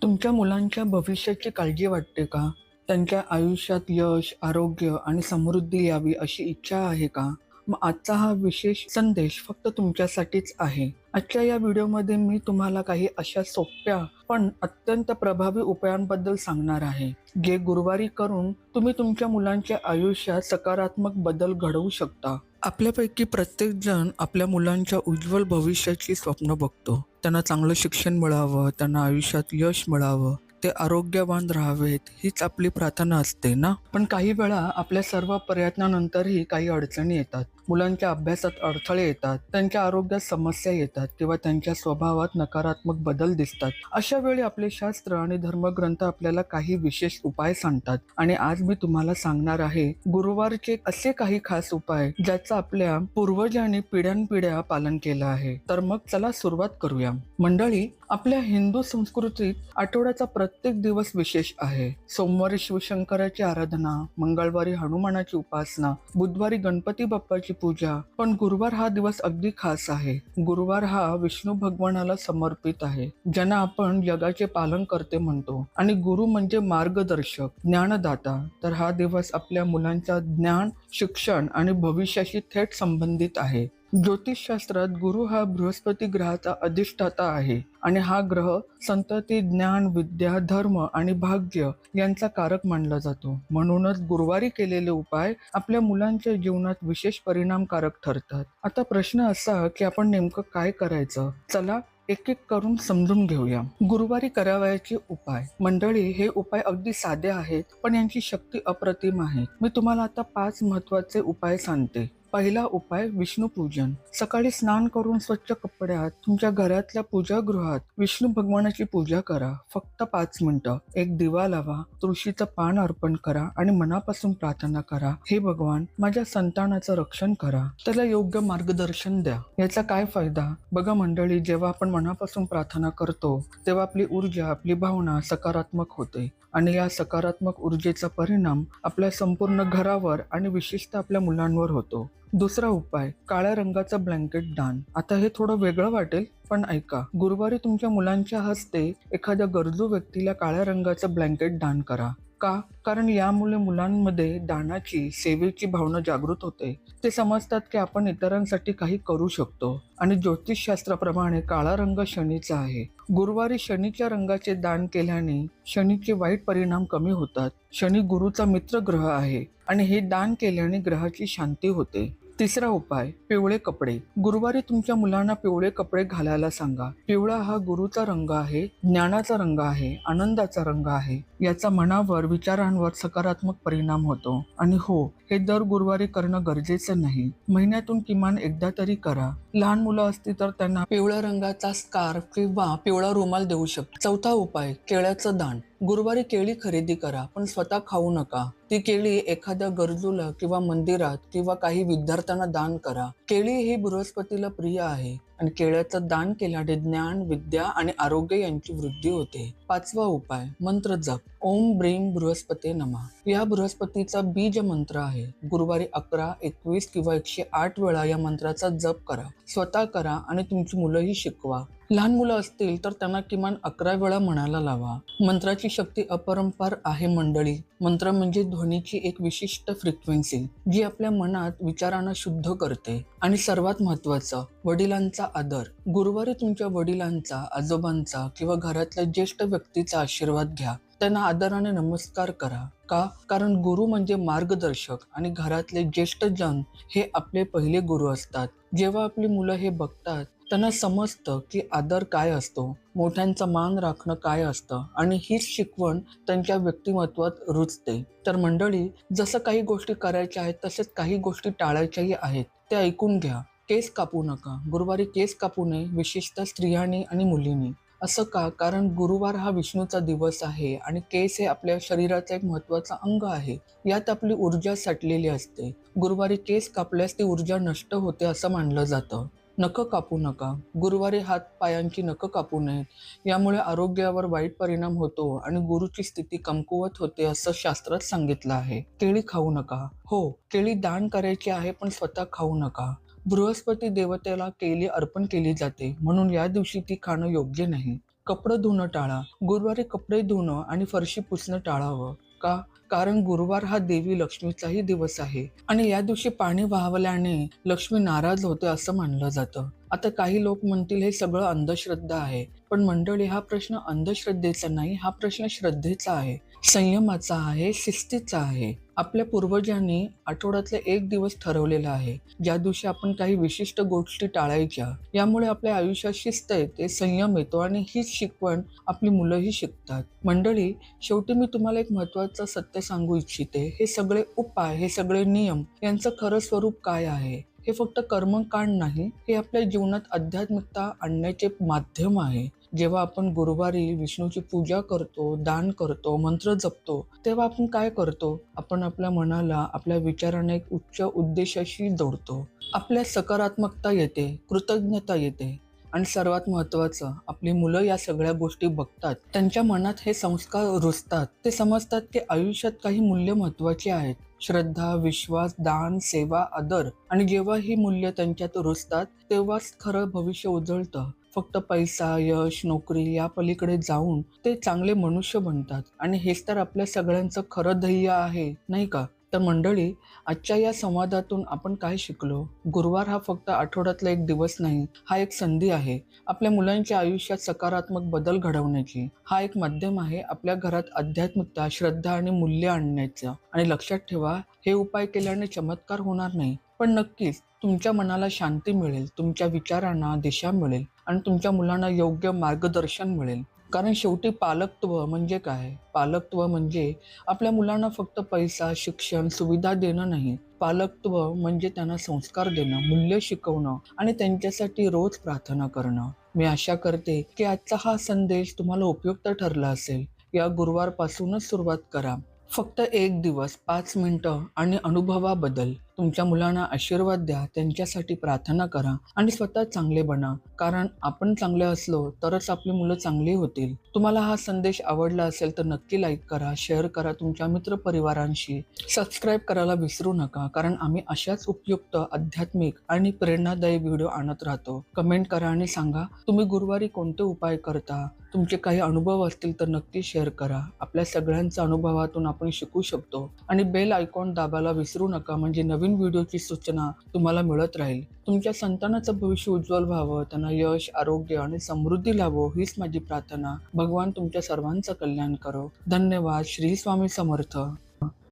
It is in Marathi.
तुमच्या मुलांच्या भविष्याची काळजी वाटते का? त्यांच्या आयुष्यात यश, आरोग्य आणि समृद्धी यावी अशी इच्छा आहे का? मग आजचा हा विशेष संदेश फक्त तुमच्यासाठीच आहे. आजच्या या व्हिडिओमध्ये मी तुम्हाला काही अशा सोप्या पण अत्यंत प्रभावी उपायांबद्दल सांगणार आहे, जे गुरुवारी करून तुम्ही तुमच्या मुलांच्या आयुष्यात सकारात्मक बदल घडवू शकता. आपल्यापैकी प्रत्येक जण आपल्या मुलांच्या उज्ज्वल भविष्याची स्वप्न बघतो. त्यांना चांगलं शिक्षण मिळावं, त्यांना आयुष्यात यश मिळावं, ते आरोग्यवान राहावेत हीच आपली प्रार्थना असते ना. पण काही वेळा आपल्या सर्व प्रयत्नानंतरही काही अडचणी येतात. मुलांच्या अभ्यासात अडथळे येतात, त्यांच्या आरोग्यात समस्या येतात किंवा त्यांच्या स्वभावात नकारात्मक बदल दिसतात. अशा वेळी आपले शास्त्र आणि धर्मग्रंथ आपल्याला काही विशेष उपाय सांगतात आणि आज मी तुम्हाला सांगणार आहे गुरुवारचे असे काही खास उपाय ज्याचा आपल्या पूर्वजांनी पिढ्यानपिढ्या पालन केलं आहे. तर मग चला सुरुवात करूया. मंडळी, आपल्या हिंदू संस्कृतीत आठवड्याचा प्रत्येक दिवस विशेष आहे. सोमवारी शिवशंकराची आराधना, मंगळवारी हनुमानाची उपासना, बुधवारी गणपती बाप्पाची पूजा. पण गुरुवार हा दिवस अगदी खास आहे. गुरुवार हा विष्णू भगवानाला समर्पित आहे, ज्यांना आपण जगाचे पालन करते म्हणतो. आणि गुरु म्हणजे मार्गदर्शक, ज्ञानदाता. तर हा दिवस आपल्या मुलांच्या ज्ञान, शिक्षण आणि भविष्याशी थेट संबंधित आहे. ज्योतिषशास्त्रात गुरु हा बृहस्पती ग्रहाचा अधिष्ठाता आहे आणि हा ग्रह संतती, ज्ञान, विद्या, धर्म आणि भाग्य यांचा कारक मानला जातो. म्हणूनच गुरुवारी केलेले उपाय आपल्या मुलांच्या जीवनात विशेष परिणामकारक ठरतात. आता प्रश्न असा की आपण नेमकं काय करायचं? चला एक एक करून समजून घेऊया. गुरुवारी करावयाचे उपाय. मंडळी, हे उपाय अगदी साधे आहेत, पण यांची शक्ती अप्रतिम आहे. मी तुम्हाला आता 5 महत्वाचे उपाय सांगते. पहिला उपाय, विष्णू पूजन. सकाळी स्नान करून स्वच्छ कपड्यात तुमच्या घरातल्या पूजागृहात विष्णू भगवानाची पूजा करा. फक्त 5 मिनिटं. एक दिवा लावा, तुळशीचं पान अर्पण करा आणि मनापासून प्रार्थना करा, हे भगवान, माझ्या संतानाचं रक्षण करा, त्याला योग्य मार्गदर्शन द्या. याचा काय फायदा? बघा मंडळी, जेव्हा आपण मनापासून प्रार्थना करतो तेव्हा आपली ऊर्जा, आपली भावना सकारात्मक होते आणि या सकारात्मक ऊर्जेचा परिणाम आपल्या संपूर्ण घरावर आणि विशेषतः आपल्या मुलांवर होतो. दुसरा उपाय, काळ्या रंगाचं ब्लँकेट दान. आता हे थोडं वेगळं वाटेल, पण ऐका. गुरुवारी तुमच्या मुलांच्या हस्ते एखाद्या गरजू व्यक्तीला काळ्या रंगाचं ब्लँकेट दान करा. का? कारण यामुळे मुलांमध्ये दानाची, सेवेची भावना जागृत होते. ते समजतात की आपण इतरांसाठी काही करू शकतो. आणि ज्योतिषशास्त्राप्रमाणे काळा रंग शनीचा आहे. गुरुवारी शनीच्या रंगाचे दान केल्याने शनीचे वाईट परिणाम कमी होतात. शनी गुरुचा मित्र ग्रह आहे आणि हे दान केल्याने ग्रहाची शांती होते. तिसरा उपाय, पिवळे कपडे. गुरुवारी तुमच्या मुलांना पिवळे कपडे घालायला सांगा. पिवळा हा गुरुचा रंग आहे, ज्ञानाचा रंग आहे, आनंदाचा रंग आहे. याचा मनावर, विचारांवर सकारात्मक परिणाम होतो. आणि हो, हे दर गुरुवारी करणं गरजेचं नाही. महिन्यातून किमान एकदा तरी करा. लहान मुलं असतील तर त्यांना पिवळ्या रंगाचा स्कार्फ किंवा पिवळा रुमाल देऊ शकता. चौथा उपाय, केळ्याचं दान. गुरुवारी केळी खरेदी करा, पण स्वतः खाऊ नका. ती केळी एखाद्या गरजूला किंवा मंदिरात किंवा काही विद्यार्थ्यांना दान करा. केळी ही बृहस्पतीला प्रिय आहे आणि केळ्याचं दान केल्याने ज्ञान, विद्या आणि आरोग्य यांची वृद्धी होते. पाचवा उपाय, मंत्र जप. ओम ब्रीम बृहस्पते नमः. या बृहस्पतीचा बीज मंत्र आहे. गुरुवारी 11, 21 किंवा 108 वेळा या मंत्राचा जप करा. स्वतः करा आणि तुमची मुलंही शिकवा. लहान मुलं असतील तर त्यांना किमान 11 वेळा म्हणायला लावा. मंत्राची शक्ती अपरंपार आहे मंडळी. मंत्र म्हणजे ध्वनीची एक विशिष्ट फ्रिक्वेन्सी, जी आपल्या मनात विचारांना शुद्ध करते. आणि सर्वात महत्वाचं, वडिलांचा आदर. गुरुवारी तुमच्या वडिलांचा, आजोबांचा किंवा घरातल्या ज्येष्ठ व्यक्तीचा आशीर्वाद घ्या. त्यांना आदराने नमस्कार करा. का? कारण गुरु म्हणजे मार्गदर्शक आणि घरातले ज्येष्ठ जन हे आपले पहिले गुरु असतात. जेव्हा आपली मुलं हे बघतात त्यांना समजतं की आदर काय असतो, मोठ्यांचा मान राखणं काय असतं आणि हीच शिकवण त्यांच्या व्यक्तिमत्वात रुजते. तर मंडळी, जसं काही गोष्टी करायच्या आहेत तसेच काही गोष्टी टाळायच्याही आहेत. ते ऐकून घ्या. केस कापू नका. गुरुवारी केस कापू नये, विशेषतः स्त्रियांनी आणि मुलींनी. असं का? कारण गुरुवार हा विष्णूचा दिवस आहे आणि केस हे आपल्या शरीराचा एक महत्वाचा अंग आहे. यात आपली ऊर्जा साठलेली असते. गुरुवारी केस कापल्यास ती ऊर्जा नष्ट होते असं मानलं जातं. नखं कापू नका. गुरुवारी हात पायांची नखं कापू नयेत. यामुळे आरोग्यावर वाईट परिणाम होतो आणि गुरुची स्थिती कमकुवत होते असं शास्त्रात सांगितलं आहे. केळी खाऊ नका. हो, केळी दान करायची आहे, पण स्वतः खाऊ नका. बृहस्पती देवतेला केळी अर्पण केली जाते, म्हणून या दिवशी ती खाणं योग्य नाही. कपडे धुणं टाळा. गुरुवारी कपडे धुणं आणि फरशी पुसणं टाळावं. का? कारण गुरुवार हा देवी लक्ष्मीचाही दिवस आहे आणि या दिवशी पाणी वाहवल्याने लक्ष्मी नाराज होते असं मानलं जातं. आता काही लोक म्हणतील हे सगळं अंधश्रद्धा आहे, पण मंडळी हा प्रश्न अंधश्रद्धेचा नाही, हा प्रश्न श्रद्धेचा आहे, संयमाचा आहे, शिस्तीचा आहे. आपल्या पूर्वजांनी आठवड्यातले एक दिवस ठरवलेला आहे, ज्या दिवशी आपण काही विशिष्ट गोष्टी टाळायच्या. यामुळे आपल्या आयुष्यात शिस्त येते, संयम येतो आणि हीच शिकवण आपली मुलंही शिकतात. मंडळी, शेवटी मी तुम्हाला एक महत्त्वाचं सत्य सांगू इच्छिते. हे सगळे उपाय, हे सगळे नियम यांचं खरं स्वरूप काय आहे? हे फक्त कर्मकांड नाही, हे आपल्या जीवनात आध्यात्मिकता आणण्याचे माध्यम आहे. जेव्हा आपण गुरुवारी विष्णूची पूजा करतो, दान करतो, मंत्र जपतो, तेव्हा आपण काय करतो? आपण आपल्या मनाला आपल्या विचाराने एक उच्च उद्देशाशी जोडतो. आपल्या सकारात्मकता येते, कृतज्ञता येते आणि सर्वात महत्त्वाचं, आपली मुलं या सगळ्या गोष्टी बघतात. त्यांच्या मनात हे संस्कार रुजतात. ते समजतात की आयुष्यात काही मूल्य महत्त्वाची आहेत. श्रद्धा, विश्वास, दान, सेवा, आदर आणि जेव्हा ही मूल्य त्यांच्यात रुजतात, तेव्हाच खरं भविष्य उजळतं. फक्त पैसा, यश, नोकरी या पलीकडे जाऊन ते चांगले मनुष्य बनतात आणि हेच तर आपल्या सगळ्यांचं खरं ध्येय आहे, नाही का? तर मंडळी, आजच्या या संवादातून आपण काय शिकलो? गुरुवार हा फक्त आठवड्यातला एक दिवस नाही, हा एक संधी आहे आपल्या मुलांच्या आयुष्यात सकारात्मक बदल घडवण्याची. हा एक माध्यम आहे आपल्या घरात आध्यात्मिकता, श्रद्धा आणि मूल्य आणण्याचं. आणि लक्षात ठेवा, हे उपाय केल्याने चमत्कार होणार नाही, पण नक्कीच तुमच्या मनाला शांती मिळेल, तुमच्या विचारांना दिशा मिळेल आणि तुमच्या मुलांना योग्य मार्गदर्शन मिळेल. कारण शेवटी पालकत्व म्हणजे काय? पालकत्व म्हणजे आपल्या मुलांना फक्त पैसा, शिक्षण, सुविधा देणं नाही. पालकत्व म्हणजे त्यांना संस्कार देणं, मूल्य शिकवणं आणि त्यांच्यासाठी रोज प्रार्थना करणं. मी आशा करते की आजचा हा संदेश तुम्हाला उपयुक्त ठरला असेल. या गुरुवारपासूनच सुरुवात करा. फक्त एक दिवस, 5 मिनिटं आणि अनुभवाबद्दल तुमच्या मुलांना आशीर्वाद द्या, त्यांच्यासाठी प्रार्थना करा आणि स्वतः चांगले बना. कारण आपण चांगले असलो तरच आपली मुलं चांगली होतील. तुम्हाला हा संदेश आवडला असेल तर नक्की लाईक करा, शेअर करा तुमच्या मित्रपरिवारांशी. सबस्क्राईब करायला विसरू नका, कारण आम्ही अशाच उपयुक्त, आध्यात्मिक आणि प्रेरणादायी व्हिडिओ आणत राहतो. कमेंट करा आणि सांगा तुम्ही गुरुवारी कोणते उपाय करता. तुमचे काही अनुभव असतील तर नक्की शेअर करा. आपल्या सगळ्यांच्या अनुभवातून आपण शिकू शकतो. आणि बेल आयकॉन दाबायला विसरू नका, म्हणजे नवीन व्हिडिओची सूचना तुम्हाला मिळत राहील. तुमच्या संतानाचं भविष्य उज्ज्वल व्हावं, त्यांना यश, आरोग्य आणि समृद्धी लाभो हीच माझी प्रार्थना. भगवान तुमच्या सर्वांचं कल्याण करो. धन्यवाद. श्री स्वामी समर्थ.